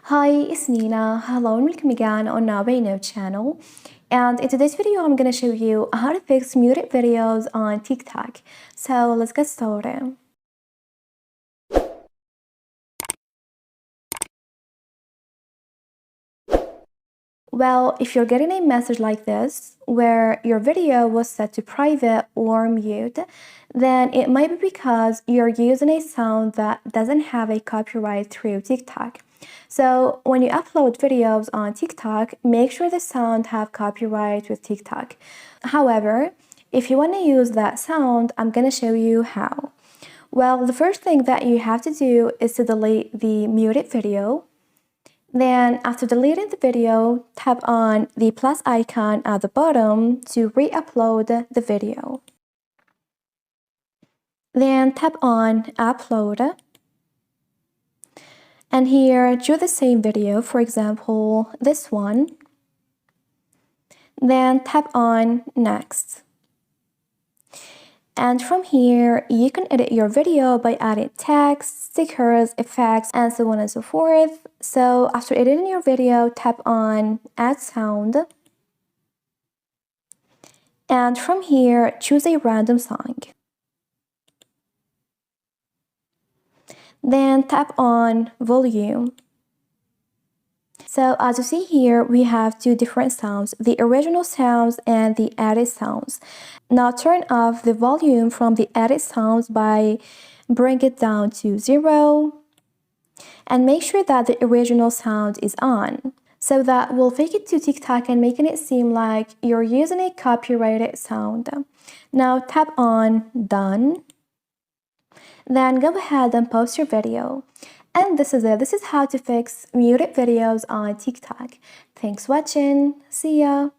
Hi, it's Nina. Hello and welcome again on nowiknow channel. And in today's video, I'm gonna show you how to fix muted videos on TikTok. So let's get started. Well, if you're getting a message like this, where your video was set to private or mute, then it might be because you're using a sound that doesn't have a copyright through TikTok. So when you upload videos on TikTok, make sure the sound have copyright with TikTok. However, if you want to use that sound, I'm going to show you how. Well, the first thing that you have to do is to delete the muted video. Then after deleting the video, tap on the plus icon at the bottom to re-upload the video. Then tap on upload. And here, choose the same video, for example, this one. Then tap on next. And from here, you can edit your video by adding text, stickers, effects, and so on and so forth. So after editing your video, tap on add sound. And from here, choose a random song. Then tap on volume. So as you see here, we have two different sounds, the original sounds and the added sounds. Now turn off the volume from the added sounds by bringing it down to 0. And make sure that the original sound is on. So that will fake it to TikTok and making it seem like you're using a copyrighted sound. Now tap on done. Then go ahead and post your video. And this is it. This is how to fix muted videos on TikTok. Thanks for watching. See ya.